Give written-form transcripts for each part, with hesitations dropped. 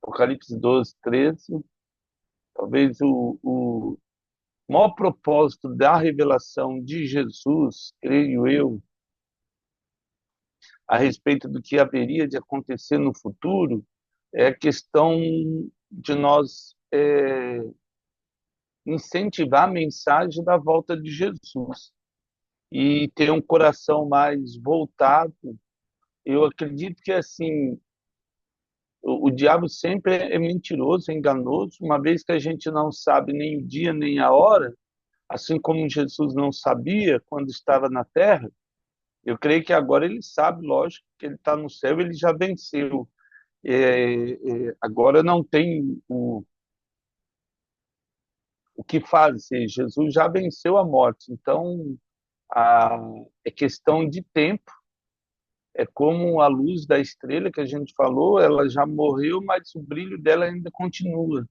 Apocalipse 12, 13. Talvez o maior propósito da revelação de Jesus, creio eu, a respeito do que haveria de acontecer no futuro, é a questão de nós incentivar a mensagem da volta de Jesus e ter um coração mais voltado. Eu acredito que assim o diabo sempre é mentiroso, é enganoso, uma vez que a gente não sabe nem o dia nem a hora, assim como Jesus não sabia quando estava na terra. Eu creio que agora ele sabe, lógico, que ele está no céu, ele já venceu. Agora não tem o que fazer, Jesus já venceu a morte, então a, é questão de tempo, é como a luz da estrela que a gente falou, ela já morreu, mas o brilho dela ainda continua.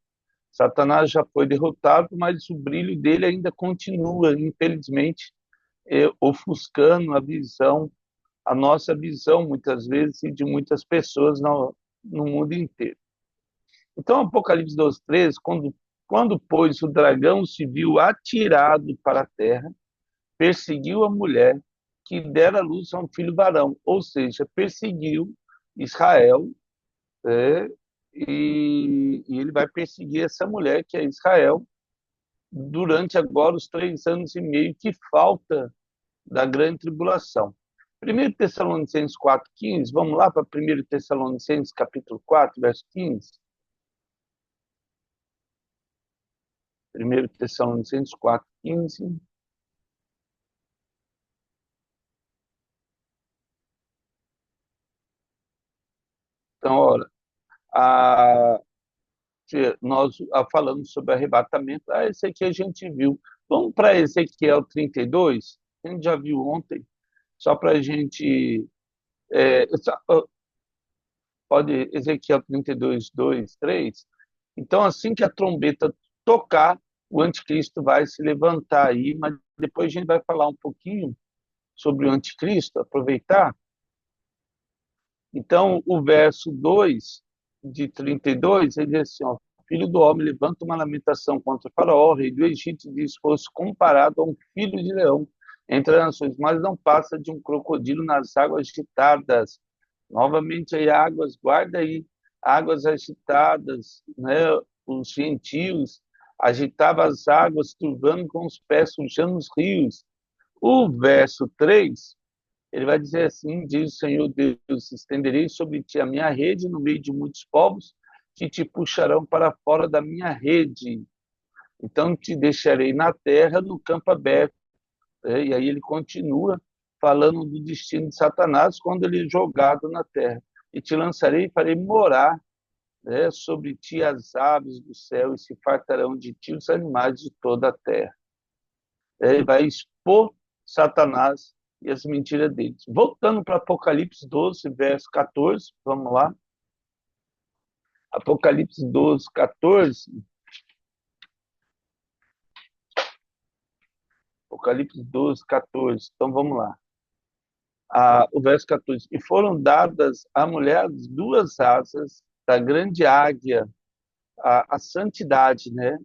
Satanás já foi derrotado, mas o brilho dele ainda continua, infelizmente, ofuscando a visão, a nossa visão, muitas vezes, e de muitas pessoas no mundo inteiro. Então, Apocalipse 12, 13, quando, pois, o dragão se viu atirado para a terra, perseguiu a mulher que dera luz a um filho varão, ou seja, perseguiu Israel, né, e ele vai perseguir essa mulher, que é Israel, durante agora os 3 anos e meio que falta da grande tribulação. 1 Tessalonicenses 4,15, vamos lá para 1 Tessalonicenses capítulo 4, verso 15. 1 Tessalonicenses 4,15. Então, ora, a, nós falamos sobre arrebatamento, esse aqui a gente viu. Vamos para Ezequiel 32, a gente já viu ontem, só para a gente. Pode, Ezequiel 32, 2, 3. Então, assim que a trombeta tocar, o anticristo vai se levantar aí, mas depois a gente vai falar um pouquinho sobre o anticristo, aproveitar. Então, o verso 2 de 32, ele diz assim, ó, filho do homem, levanta uma lamentação contra o faraó, rei do Egito, e diz, fosse comparado a um filho de leão entre as nações, mas não passa de um crocodilo nas águas agitadas. Novamente aí, águas, guarda aí, águas agitadas, né? Os gentios agitavam as águas, turvando com os pés, sujando os rios. O verso 3 ele vai dizer assim: diz o Senhor Deus, estenderei sobre ti a minha rede no meio de muitos povos que te puxarão para fora da minha rede. Então te deixarei na terra, no campo aberto. E aí ele continua falando do destino de Satanás quando ele é jogado na terra. E te lançarei e farei morar, sobre ti as aves do céu e se fartarão de ti os animais de toda a terra. Ele vai expor Satanás e as mentiras deles. Voltando para Apocalipse 12, verso 14, vamos lá. Apocalipse 12, 14. Apocalipse 12, 14. Então vamos lá. O verso 14. E foram dadas à mulher as duas asas da grande águia, a santidade, né?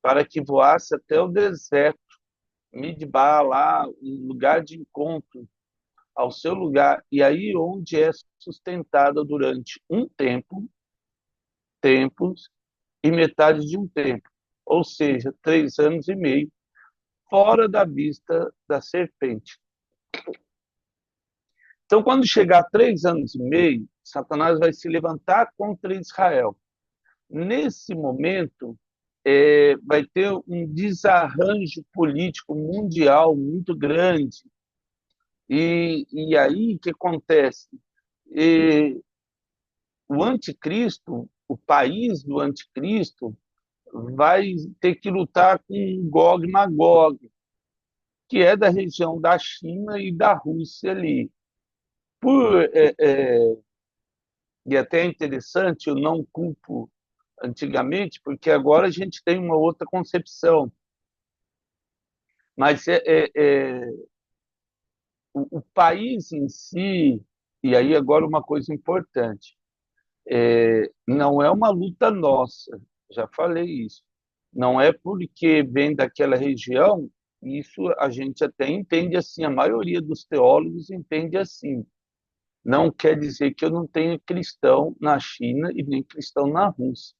Para que voasse até o deserto, Midbar, lá, um lugar de encontro, ao seu lugar, e aí onde é sustentada durante um tempo, tempos e metade de um tempo, ou seja, 3 anos e meio, fora da vista da serpente. Então, quando chegar a 3 anos e meio, Satanás vai se levantar contra Israel. Nesse momento, vai ter um desarranjo político mundial muito grande. E aí, o que acontece? E, o anticristo, o país do anticristo, vai ter que lutar com Gog e Magog, que é da região da China e da Rússia ali. Por, e até é interessante, eu não culpo antigamente, porque agora a gente tem uma outra concepção, mas o país em si, e aí agora uma coisa importante, não é uma luta nossa, já falei isso. Não é porque vem daquela região, isso a gente até entende assim, a maioria dos teólogos entende assim. Não quer dizer que eu não tenha cristão na China e nem cristão na Rússia.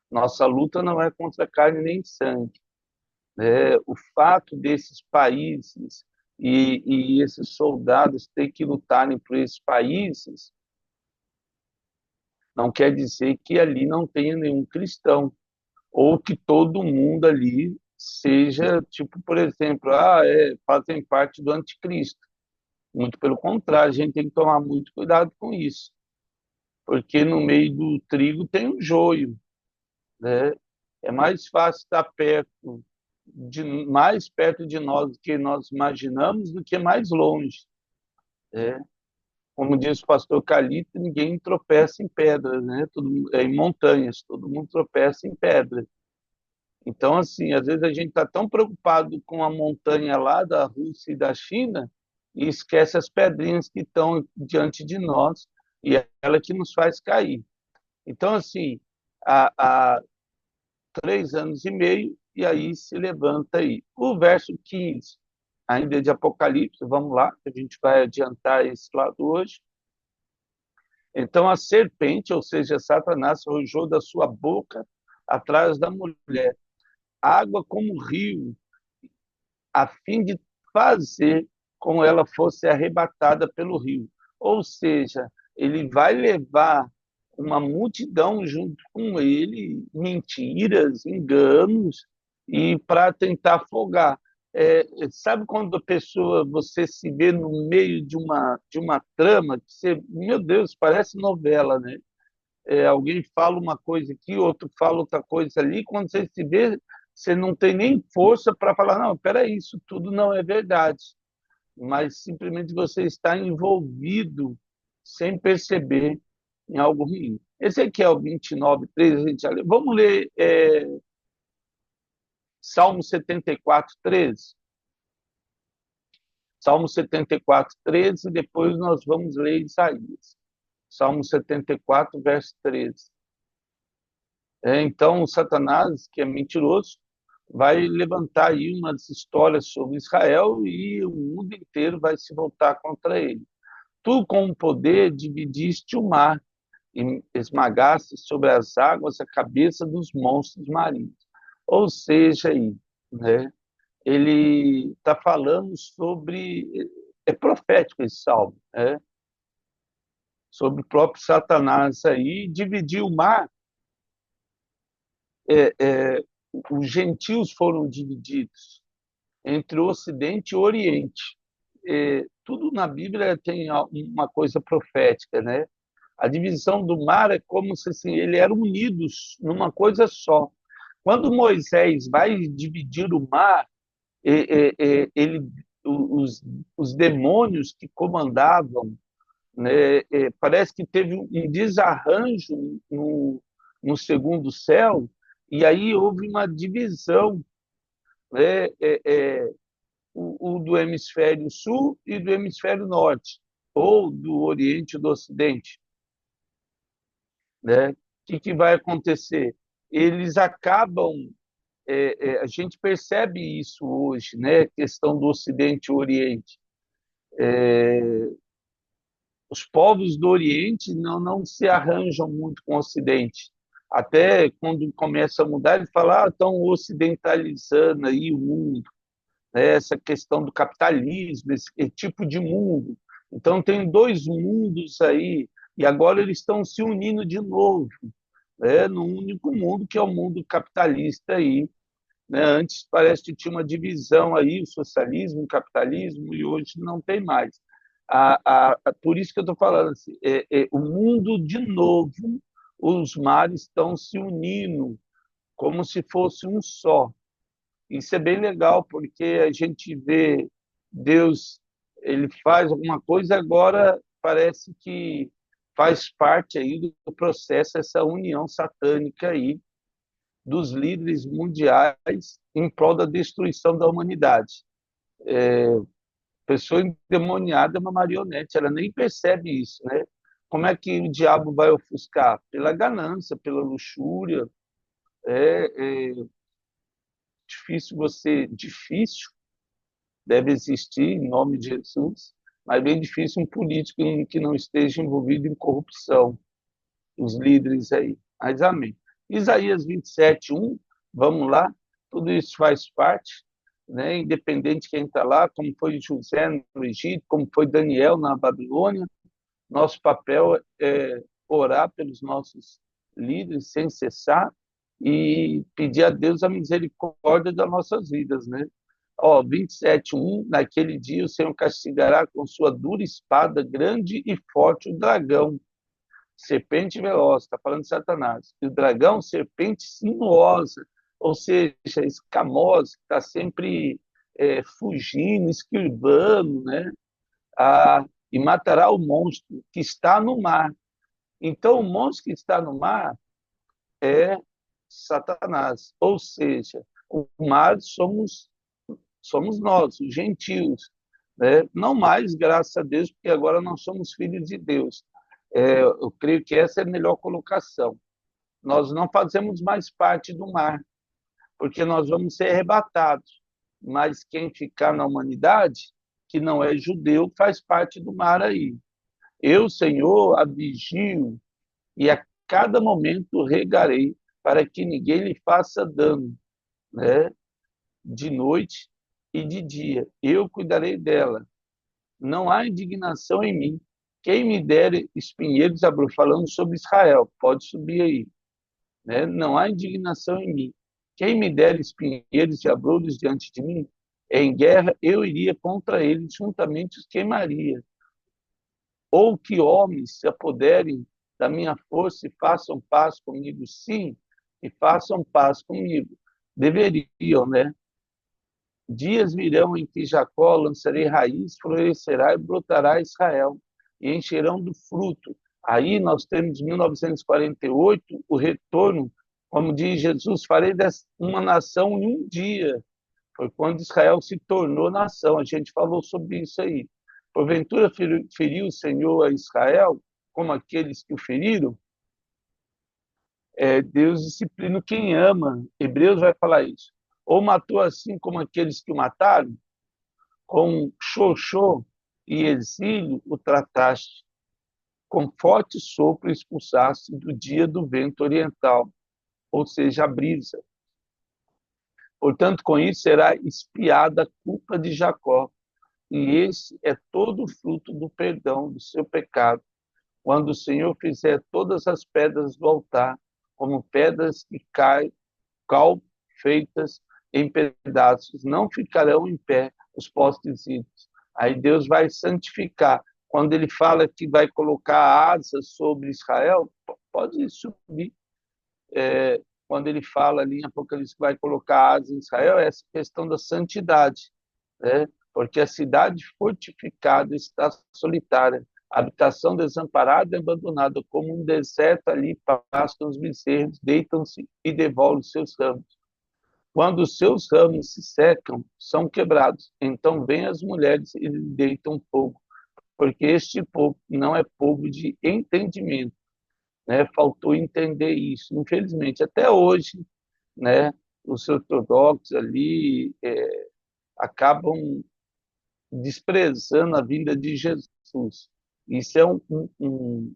Nossa luta não é contra carne nem sangue. O fato desses países e esses soldados terem que lutarem por esses países não quer dizer que ali não tenha nenhum cristão, ou que todo mundo ali seja, tipo, por exemplo, fazem parte do anticristo. Muito pelo contrário, a gente tem que tomar muito cuidado com isso, porque no meio do trigo tem o joio, né? É mais fácil estar mais perto de nós do que nós imaginamos do que mais longe, né? Como diz o pastor Calito, ninguém tropeça em pedras, né? Em montanhas, todo mundo tropeça em pedras. Então, assim, às vezes a gente está tão preocupado com a montanha lá da Rússia e da China e esquece as pedrinhas que estão diante de nós e é ela que nos faz cair. Então, assim, há 3 anos e meio e aí se levanta aí. O verso 15, ainda é de Apocalipse, vamos lá, a gente vai adiantar esse lado hoje. Então a serpente, ou seja, Satanás, arrojou da sua boca atrás da mulher água como rio, a fim de fazer com ela fosse arrebatada pelo rio. Ou seja, ele vai levar uma multidão junto com ele, mentiras, enganos, e para tentar afogar. Sabe quando a pessoa, você se vê no meio de uma trama, que você, meu Deus, parece novela, né? Alguém fala uma coisa aqui, outro fala outra coisa ali, quando você se vê, você não tem nem força para falar, não, peraí, isso tudo não é verdade, mas simplesmente você está envolvido sem perceber em algo ruim. Ezequiel 29, 13, a gente já leu. Vamos ler Salmo 74, 13. Salmo 74, 13, e depois nós vamos ler Isaías. Salmo 74, verso 13. Então, Satanás, que é mentiroso, vai levantar aí umas histórias sobre Israel e o mundo inteiro vai se voltar contra ele. Tu, com o poder, dividiste o mar e esmagaste sobre as águas a cabeça dos monstros marinhos. Ou seja, aí, né, ele está falando sobre. É profético esse salmo, né, sobre o próprio Satanás aí, dividir o mar. É, é, os gentios foram divididos entre o Ocidente e o Oriente. Tudo na Bíblia tem uma coisa profética, né? A divisão do mar é como se assim, ele eram unidos numa coisa só. Quando Moisés vai dividir o mar, ele, os demônios que comandavam, né, parece que teve um desarranjo no segundo céu, e aí houve uma divisão, né, o do hemisfério sul e do hemisfério norte, ou do oriente e do ocidente, né? O que vai acontecer? Eles acabam, a gente percebe isso hoje, né? A questão do ocidente e oriente. Os povos do oriente não se arranjam muito com o ocidente. Até quando começa a mudar, ele fala, estão ocidentalizando aí o mundo, né? Essa questão do capitalismo, esse tipo de mundo. Então, tem dois mundos aí, e agora eles estão se unindo de novo, né? Num único mundo, que é o mundo capitalista aí. Né? Antes parece que tinha uma divisão aí, o socialismo, o capitalismo, e hoje não tem mais. Por isso que eu estou falando, assim, o mundo de novo, os mares estão se unindo como se fosse um só. Isso é bem legal, porque a gente vê Deus, ele faz alguma coisa, agora parece que faz parte aí do processo, essa união satânica aí dos líderes mundiais em prol da destruição da humanidade. Pessoa endemoniada é uma marionete, ela nem percebe isso, né? Como é que o diabo vai ofuscar? Pela ganância, pela luxúria. É difícil, deve existir em nome de Jesus, mas bem difícil um político que não esteja envolvido em corrupção, os líderes aí. Mas amém. Isaías 27:1, vamos lá, tudo isso faz parte, né? Independente de quem está lá, como foi José no Egito, como foi Daniel na Babilônia, nosso papel é orar pelos nossos líderes sem cessar e pedir a Deus a misericórdia das nossas vidas, né? Ó, 27:1, naquele dia o Senhor castigará com sua dura espada grande e forte o dragão, serpente veloz, está falando de Satanás. E o dragão, serpente sinuosa, ou seja, escamosa, que está sempre fugindo, esquivando, né? E matará o monstro que está no mar. Então, o monstro que está no mar é Satanás, ou seja, o mar somos nós, os gentios, né? Não mais, graças a Deus, porque agora nós somos filhos de Deus. Eu creio que essa é a melhor colocação. Nós não fazemos mais parte do mar, porque nós vamos ser arrebatados. Mas quem ficar na humanidade, que não é judeu, faz parte do mar aí. Eu, Senhor, a vigio e a cada momento regarei para que ninguém lhe faça dano, né? De noite e de dia. Eu cuidarei dela. Não há indignação em mim. Quem me der espinheiros, falando sobre Israel, pode subir aí, né? Não há indignação em mim. Quem me der espinheiros e abrolhos diante de mim, em guerra eu iria contra eles, juntamente os queimaria. Ou que homens se apoderem da minha força e façam paz comigo, sim, e façam paz comigo. Deveriam, né? Dias virão em que Jacó lançarei raiz, florescerá e brotará Israel, e encherão do fruto. Aí nós temos 1948, o retorno, como diz Jesus, farei uma nação em um dia. Foi quando Israel se tornou nação. A gente falou sobre isso aí. Porventura feriu o Senhor a Israel, como aqueles que o feriram? Deus disciplina quem ama. Hebreus vai falar isso. Ou matou assim como aqueles que o mataram? Com xoxô e exílio o trataste, com forte sopro expulsaste do dia do vento oriental, ou seja, a brisa. Portanto, com isso será expiada a culpa de Jacó, e esse é todo o fruto do perdão do seu pecado, quando o Senhor fizer todas as pedras do altar, como pedras que caem, cal feitas em pedaços, não ficarão em pé os postes ídolos. Aí Deus vai santificar. Quando ele fala que vai colocar asas sobre Israel, pode subir. Quando ele fala ali em Apocalipse que vai colocar asas em Israel, é essa questão da santidade, né? Porque a cidade fortificada está solitária, a habitação desamparada e abandonada, como um deserto ali pastam os bezerros, deitam-se e devolvem seus ramos. Quando os seus ramos se secam, são quebrados. Então vêm as mulheres e lhe deitam fogo, porque este povo não é povo de entendimento, né? Faltou entender isso, infelizmente. Até hoje, né, os ortodoxos ali acabam desprezando a vinda de Jesus. Isso é um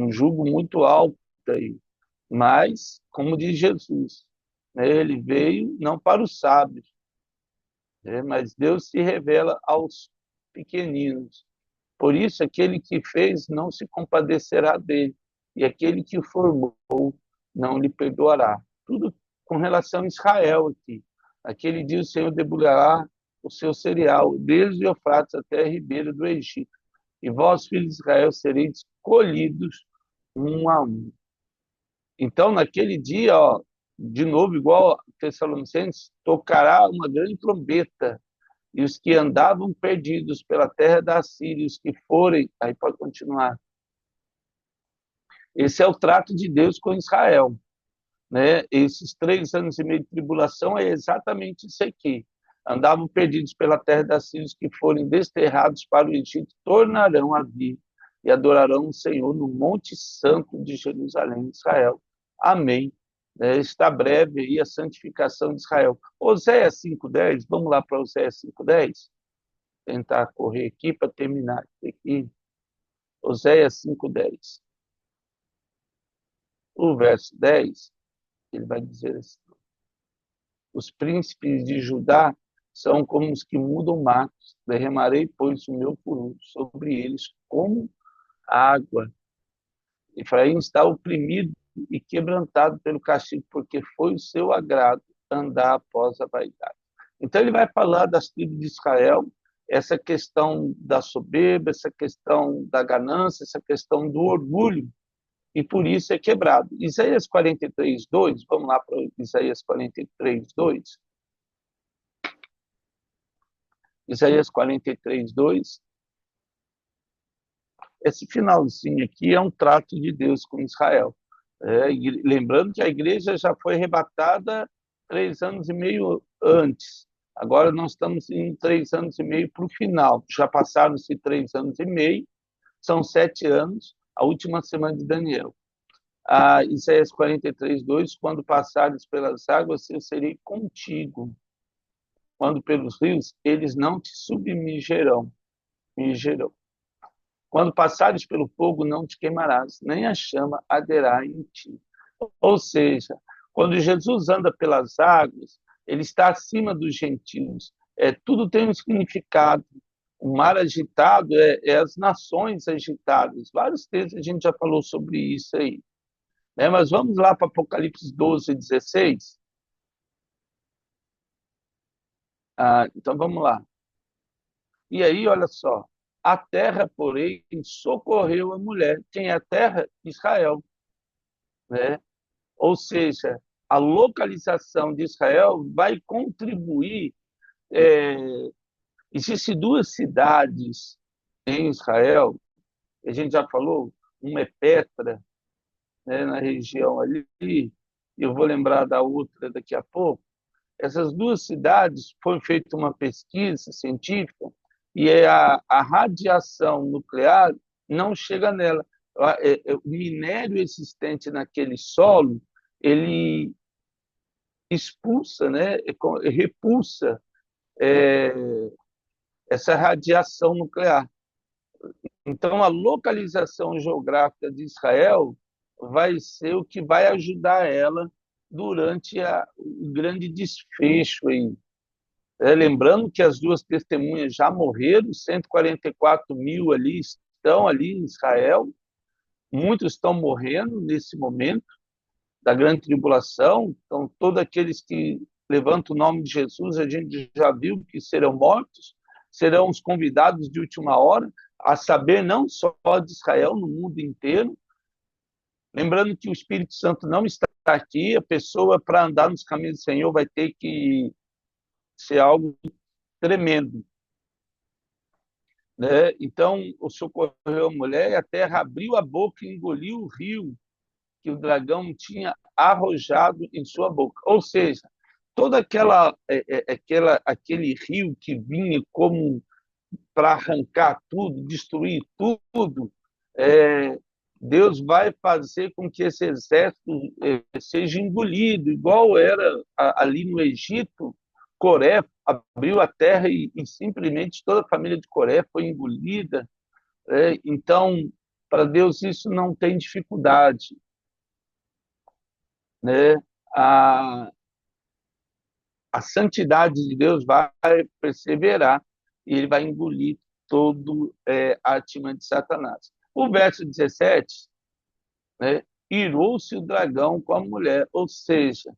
jugo muito alto aí. Mas, como diz Jesus, né, ele veio não para os sábios, né, mas Deus se revela aos pequeninos. Por isso, aquele que fez não se compadecerá dele, e aquele que o formou não lhe perdoará. Tudo com relação a Israel aqui. Aquele dia o Senhor debulhará o seu cereal, desde o Eufrates até a ribeira do Egito. E vós, filhos de Israel, sereis colhidos um a um. Então, naquele dia, ó, de novo, igual a Tessalonicenses, tocará uma grande trombeta, e os que andavam perdidos pela terra da Síria, os que forem, aí pode continuar. Esse é o trato de Deus com Israel, né? Esses 3 anos e meio de tribulação é exatamente isso aqui. andavam perdidos pela terra das Sírios, que forem desterrados para o Egito, tornarão a vir e adorarão o Senhor no Monte Santo de Jerusalém, Israel. Amém. Está breve aí a santificação de Israel. Oséias 5:10, vamos lá para Oséias 5:10, tentar correr aqui para terminar aqui. Oséias 5:10. O verso 10, ele vai dizer assim: os príncipes de Judá são como os que mudam matos, derramarei, pois, o meu furor sobre eles como água. Efraim está oprimido e quebrantado pelo castigo, porque foi o seu agrado andar após a vaidade. Então ele vai falar das tribos de Israel, essa questão da soberba, essa questão da ganância, essa questão do orgulho, e por isso é quebrado. Isaías 43:2, vamos lá para Isaías 43:2. Isaías 43:2. Esse finalzinho aqui é um trato de Deus com Israel. Lembrando que a igreja já foi arrebatada 3 anos e meio antes. Agora nós estamos em 3 anos e meio para o final. Já passaram-se 3 anos e meio, são 7 anos, a última semana de Daniel. Isaías 43:2, quando passares pelas águas, eu serei contigo. Quando pelos rios, eles não te submergerão. Quando passares pelo fogo, não te queimarás, nem a chama arderá em ti. Ou seja, quando Jesus anda pelas águas, ele está acima dos gentios. Tudo tem um significado. O mar agitado é as nações agitadas. Vários textos a gente já falou sobre isso aí. Mas vamos lá para Apocalipse 12:16. Então vamos lá. E aí, olha só, a terra, porém, socorreu a mulher. Quem é a terra? Israel. Né? Ou seja, a localização de Israel vai contribuir. Existem duas cidades em Israel, a gente já falou, uma é Petra, né, na região ali, eu vou lembrar da outra daqui a pouco. Essas duas cidades, foi feita uma pesquisa científica e a radiação nuclear não chega nela. O minério existente naquele solo, ele expulsa, né, repulsa é, essa radiação nuclear. Então, a localização geográfica de Israel vai ser o que vai ajudar ela durante o grande desfecho aí. Lembrando que as duas testemunhas já morreram, 144 mil ali estão ali em Israel, muitos estão morrendo nesse momento da grande tribulação, então todos aqueles que levantam o nome de Jesus, a gente já viu que serão mortos, serão os convidados de última hora, a saber, não só de Israel, no mundo inteiro. Lembrando que o Espírito Santo não está aqui, a pessoa, para andar nos caminhos do Senhor, vai ter que ser algo tremendo. Né? Então, o socorreu a mulher e a terra abriu a boca e engoliu o rio que o dragão tinha arrojado em sua boca. Ou seja, todo aquele rio que vinha como para arrancar tudo, destruir tudo, Deus vai fazer com que esse exército seja engolido, igual era ali no Egito. Coré abriu a terra e simplesmente toda a família de Coré foi engolida. Então, para Deus isso não tem dificuldade. Né? A, a santidade de Deus vai perseverar e ele vai engolir todo a artimanha de Satanás. O verso 17, né? Irou-se o dragão com a mulher, ou seja,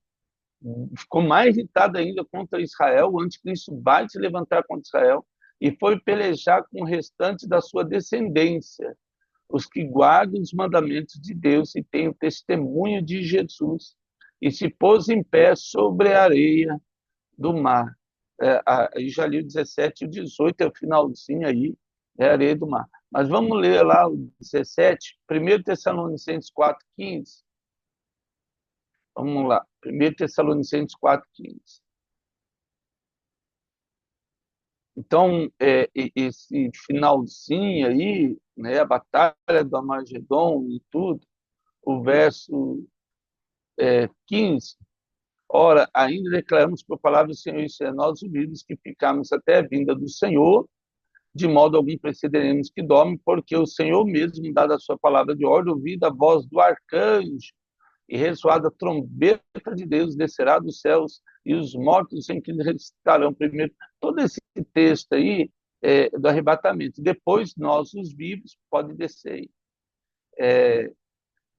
ficou mais irritado ainda contra Israel, o anticristo vai se levantar contra Israel e foi pelejar com o restante da sua descendência, os que guardam os mandamentos de Deus e têm o testemunho de Jesus, e se pôs em pé sobre a areia do mar. Aí já li o 17 e o 18, é o finalzinho aí, é a areia do mar. Mas vamos ler lá o 17, 1 Tessalonicenses 4:15. Vamos lá, 1 Tessalonicenses 4:15. Então, esse finalzinho aí, né, a batalha do Armagedon e tudo, o verso 15, ora, ainda declaramos por palavra do Senhor, isso é, nós humildes que ficamos até a vinda do Senhor, de modo algum precederemos que dorme, porque o Senhor mesmo, dada a sua palavra de ordem, ouvida a voz do arcanjo e ressoada a trombeta de Deus, descerá dos céus e os mortos em que ressuscitarão primeiro. Todo esse texto aí do arrebatamento. Depois nós, os vivos, pode descer,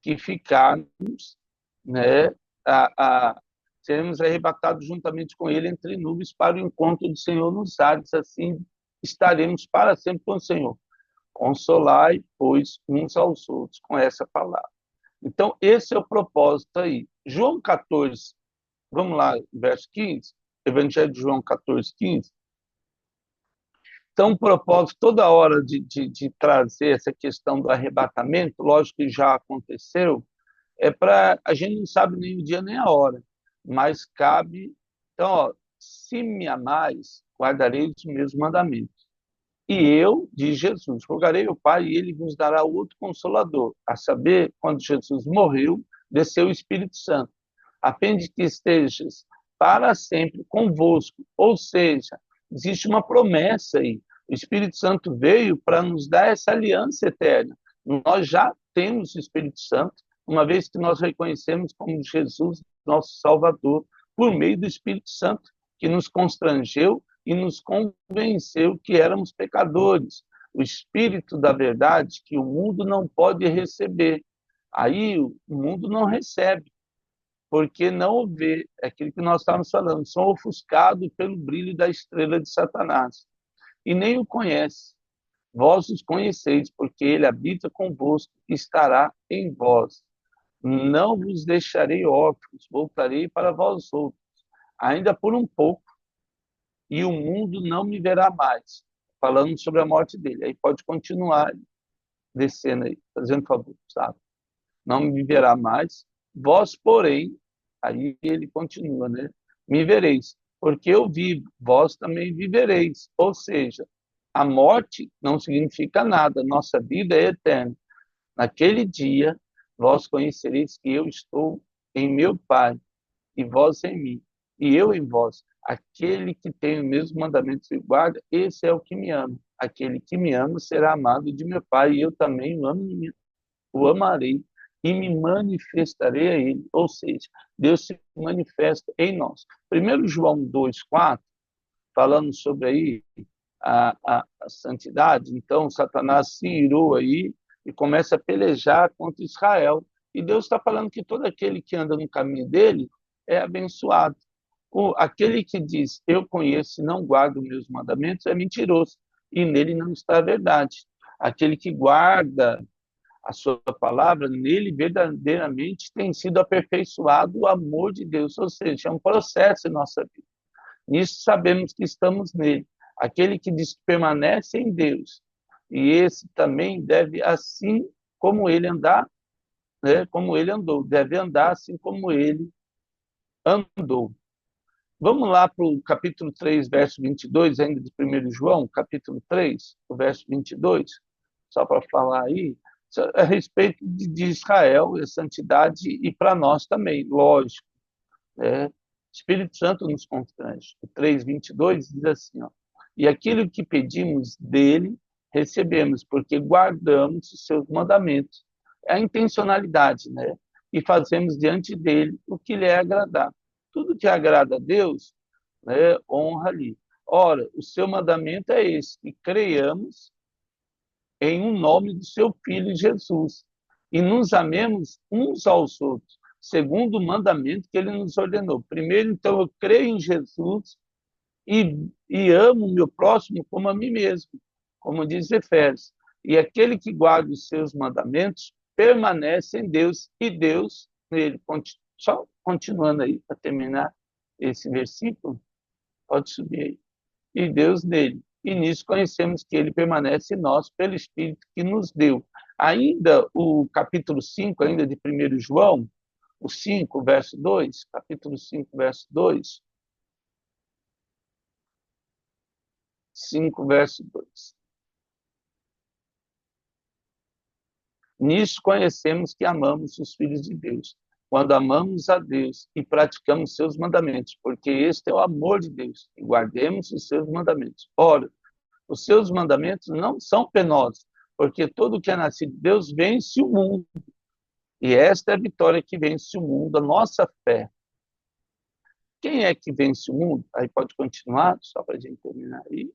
que ficarmos, né, seremos arrebatados juntamente com ele entre nuvens para o encontro do Senhor nos ares, assim estaremos para sempre com o Senhor. Consolai, pois, uns aos outros com essa palavra. Então, esse é o propósito aí. João 14, vamos lá, verso 15, Evangelho de João 14, 15. Então, o propósito toda hora de trazer essa questão do arrebatamento, lógico que já aconteceu, é para a gente não sabe nem o dia nem a hora, mas cabe. Então, ó, se me amais, guardarei os meus mandamentos. E eu, diz Jesus, rogarei ao Pai e ele vos dará outro consolador, a saber, quando Jesus morreu, desceu o Espírito Santo, a fim de que estejas para sempre convosco. Ou seja, existe uma promessa aí. O Espírito Santo veio para nos dar essa aliança eterna. Nós já temos o Espírito Santo, uma vez que nós reconhecemos como Jesus, nosso Salvador, por meio do Espírito Santo, que nos constrangeu e nos convenceu que éramos pecadores. O Espírito da verdade que o mundo não pode receber. Aí o mundo não recebe, porque não o vê, é aquilo que nós estávamos falando, são ofuscados pelo brilho da estrela de Satanás. E nem o conhece. Vós os conheceis, porque ele habita convosco e estará em vós. Não vos deixarei órfãos, voltarei para vós outros, ainda por um pouco, e o mundo não me verá mais. Falando sobre a morte dele. Aí pode continuar descendo aí, fazendo favor, sabe? Não me verá mais. Vós, porém, aí ele continua, né? Me vereis, porque eu vivo, vós também vivereis. Ou seja, a morte não significa nada, nossa vida é eterna. Naquele dia, vós conhecereis que eu estou em meu Pai, e vós em mim, e eu em vós. Aquele que tem os mesmos mandamentos e guarda, esse é o que me ama. Aquele que me ama será amado de meu Pai, e eu também o amarei e me manifestarei a ele. Ou seja, Deus se manifesta em nós. 1 João 2,4, falando sobre aí a santidade, então Satanás se irou aí e começa a pelejar contra Israel. E Deus está falando que todo aquele que anda no caminho dele é abençoado. Aquele que diz, eu conheço e não guardo meus mandamentos, é mentiroso, e nele não está a verdade. Aquele que guarda a sua palavra, nele verdadeiramente tem sido aperfeiçoado o amor de Deus, ou seja, é um processo em nossa vida. Nisso sabemos que estamos nele. Aquele que diz que permanece em Deus, e esse também deve, assim como ele andar, né, como ele andou, deve andar assim como ele andou. Vamos lá para o capítulo 3, verso 22, ainda de 1 João, capítulo 3, o verso 22, só para falar aí, a respeito de Israel, a santidade, e para nós também, lógico. Né? O Espírito Santo nos constrange. O 3:22 diz assim, ó, e aquilo que pedimos dele, recebemos, porque guardamos os seus mandamentos. É a intencionalidade, né? E fazemos diante dele o que lhe é agradar. Tudo que agrada a Deus, né, honra ali. Ora, o seu mandamento é esse, que creiamos em um nome do seu Filho Jesus e nos amemos uns aos outros, segundo o mandamento que ele nos ordenou. Primeiro, então, eu creio em Jesus e amo o meu próximo como a mim mesmo, como diz Efésios. E aquele que guarda os seus mandamentos permanece em Deus e Deus nele. Só continuando aí para terminar esse versículo, pode subir aí. E Deus nele. E nisso conhecemos que ele permanece em nós pelo Espírito que nos deu. Ainda o capítulo 5, ainda de 1 João, o 5, verso 2, capítulo 5, verso 2, 5, verso 2. Nisso conhecemos que amamos os filhos de Deus, quando amamos a Deus e praticamos seus mandamentos, porque este é o amor de Deus, e guardemos os seus mandamentos. Ora, os seus mandamentos não são penosos, porque todo que é nascido de Deus vence o mundo. E esta é a vitória que vence o mundo, a nossa fé. Quem é que vence o mundo? Aí pode continuar, só para a gente terminar aí.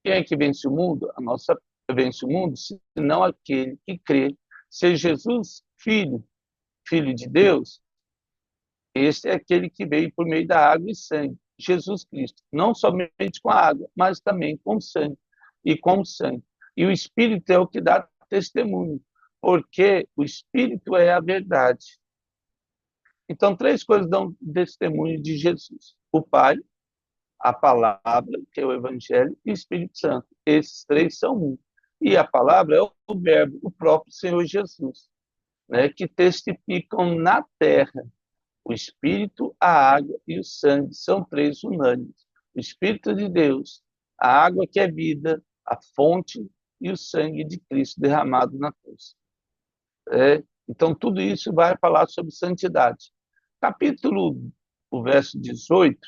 Quem é que vence o mundo? A nossa vence o mundo, senão aquele que crê ser Jesus, filho de Deus. Este é aquele que veio por meio da água e sangue, Jesus Cristo. Não somente com a água, mas também com sangue. E com sangue. E o Espírito é o que dá testemunho, porque o Espírito é a verdade. Então, três coisas dão testemunho de Jesus: o Pai, a palavra, que é o Evangelho, e o Espírito Santo. Esses três são um. E a palavra é o Verbo, o próprio Senhor Jesus, né, que testificam na terra. O Espírito, a água e o sangue são três unânimes. O Espírito de Deus, a água que é vida, a fonte e o sangue de Cristo derramado na cruz. Então, tudo isso vai falar sobre santidade. Capítulo, o verso 18,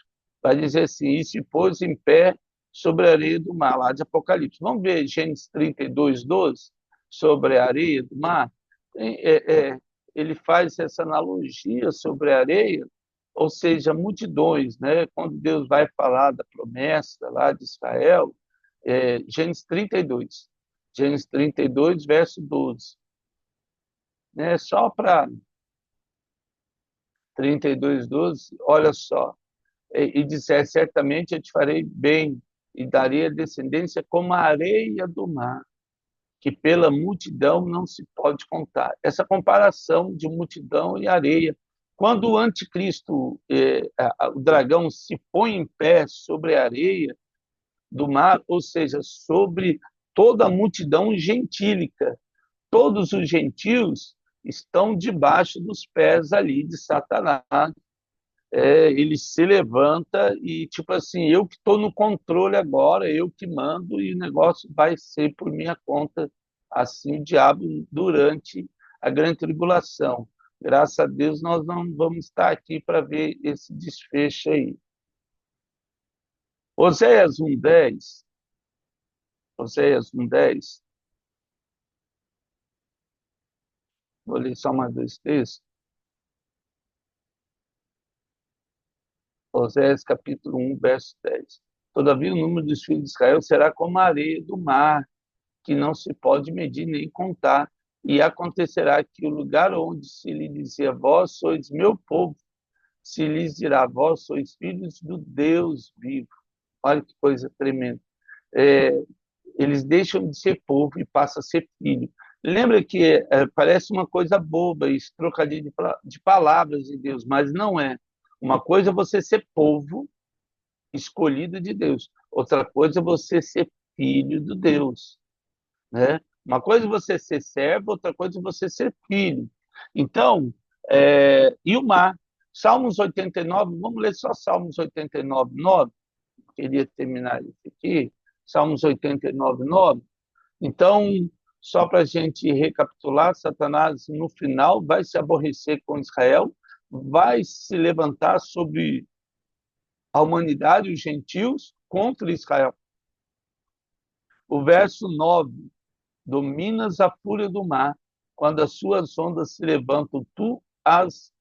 vai dizer assim: e se pôs em pé sobre a areia do mar, lá de Apocalipse. Vamos ver Gênesis 32, 12, sobre a areia do mar. Ele faz essa analogia sobre a areia, ou seja, multidões, né? Quando Deus vai falar da promessa lá de Israel, Gênesis 32. Gênesis 32, verso 12. Né? Só para 32, 12, olha só. E disser: certamente eu te farei bem, e darei a descendência como a areia do mar, que pela multidão não se pode contar. Essa comparação de multidão e areia. Quando o anticristo, o dragão, se põe em pé sobre a areia do mar, ou seja, sobre toda a multidão gentílica, todos os gentios estão debaixo dos pés ali de Satanás. Ele se levanta e, tipo assim, eu que estou no controle agora, eu que mando, e o negócio vai ser por minha conta, assim, o diabo durante a grande tribulação. Graças a Deus nós não vamos estar aqui para ver esse desfecho aí. Oséias 1:10, Oséias 1:10, vou ler só mais dois textos. Oséias capítulo 1, verso 10. Todavia o número dos filhos de Israel será como a areia do mar, que não se pode medir nem contar. E acontecerá que o lugar onde se lhe dizia: vós sois meu povo, se lhes dirá: vós sois filhos do Deus vivo. Olha que coisa tremenda. É, eles deixam de ser povo e passam a ser filho. Lembra que parece uma coisa boba, isso, trocadilho de palavras de Deus, mas não é. Uma coisa é você ser povo escolhido de Deus, outra coisa é você ser filho de Deus, né? Uma coisa é você ser servo, outra coisa é você ser filho. Então, e o mar? Salmos 89, vamos ler só Salmos 89, 9. Queria terminar isso aqui. Salmos 89, 9. Então, só para a gente recapitular, Satanás, no final, vai se aborrecer com Israel, vai se levantar sobre a humanidade, os gentios, contra Israel. O verso 9: dominas a fúria do mar, quando as suas ondas se levantam, tu as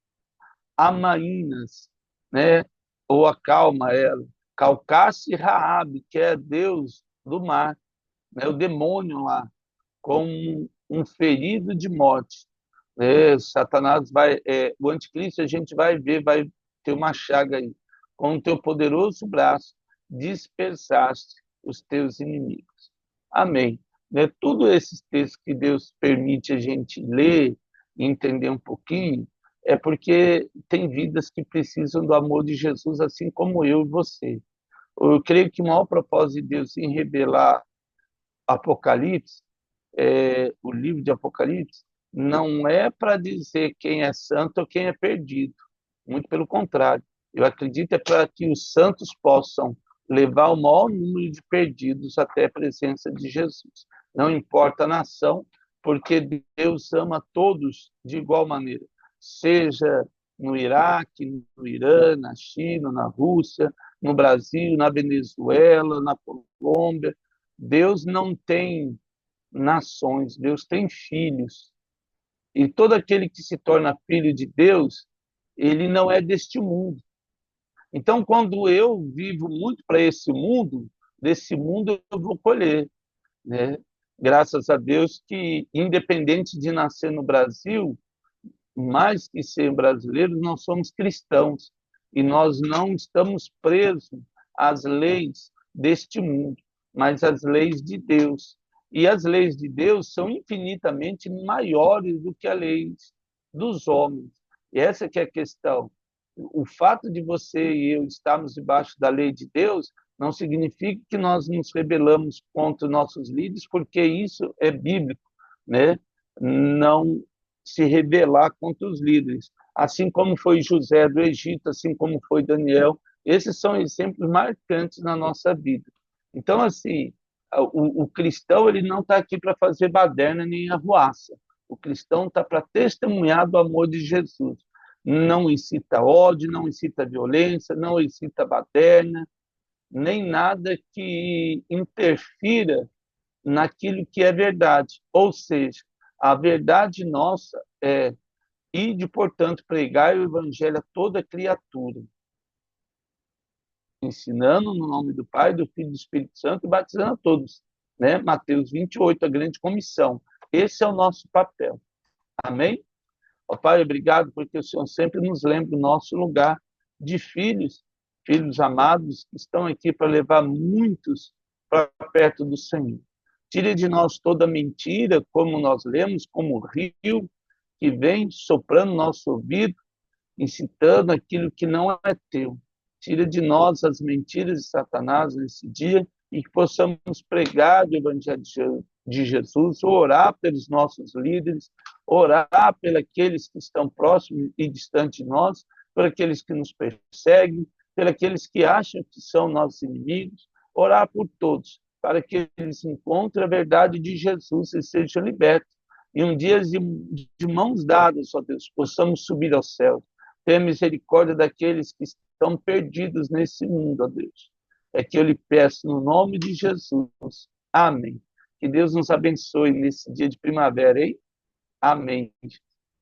amainas, né? Ou acalma ela. Calcasse Raabe, que é Deus do mar, né? O demônio lá, como um ferido de morte. Satanás vai, o anticristo, a gente vai ver, vai ter uma chaga aí. Com o teu poderoso braço dispersaste os teus inimigos. Amém. Tudo esses textos que Deus permite a gente ler e entender um pouquinho, é porque tem vidas que precisam do amor de Jesus, assim como eu e você. Eu creio que o maior propósito de Deus em revelar Apocalipse, o livro de Apocalipse, não é para dizer quem é santo ou quem é perdido. Muito pelo contrário. Eu acredito é para que os santos possam levar o maior número de perdidos até a presença de Jesus. Não importa a nação, porque Deus ama todos de igual maneira, seja no Iraque, no Irã, na China, na Rússia, no Brasil, na Venezuela, na Colômbia. Deus não tem nações, Deus tem filhos. E todo aquele que se torna filho de Deus, ele não é deste mundo. Então, quando eu vivo muito para esse mundo, desse mundo eu vou colher, né? Graças a Deus que, independente de nascer no Brasil, mais que ser brasileiros, nós somos cristãos e nós não estamos presos às leis deste mundo, mas às leis de Deus. E as leis de Deus são infinitamente maiores do que as leis dos homens. E essa que é a questão. O fato de você e eu estarmos debaixo da lei de Deus não significa que nós nos rebelamos contra nossos líderes, porque isso é bíblico, né? Não se rebelar contra os líderes, assim como foi José do Egito, assim como foi Daniel. Esses são exemplos marcantes na nossa vida. Então, assim, o cristão ele não está aqui para fazer baderna nem arruaça. O cristão está para testemunhar do amor de Jesus. Não incita ódio, não incita violência, não incita baderna, nem nada que interfira naquilo que é verdade. Ou seja, a verdade nossa é ide, portanto, pregar o evangelho a toda criatura, ensinando no nome do Pai, do Filho e do Espírito Santo e batizando a todos. Né? Mateus 28, a grande comissão. Esse é o nosso papel. Amém? Ó Pai, obrigado porque o Senhor sempre nos lembra o nosso lugar de filhos, filhos amados, que estão aqui para levar muitos para perto do Senhor. Tire de nós toda mentira, como nós lemos, como rio que vem soprando no nosso ouvido, incitando aquilo que não é teu. Tira de nós as mentiras de Satanás nesse dia e que possamos pregar o Evangelho de Jesus, orar pelos nossos líderes, orar pelos aqueles que estão próximos e distantes de nós, por aqueles que nos perseguem, pelos aqueles que acham que são nossos inimigos, orar por todos, para que eles encontrem a verdade de Jesus e sejam libertos. E um dia de mãos dadas, ó Deus, possamos subir ao céu. Tenha misericórdia daqueles que estão perdidos nesse mundo, ó Deus. É que eu lhe peço no nome de Jesus. Amém. Que Deus nos abençoe nesse dia de primavera, hein? Amém.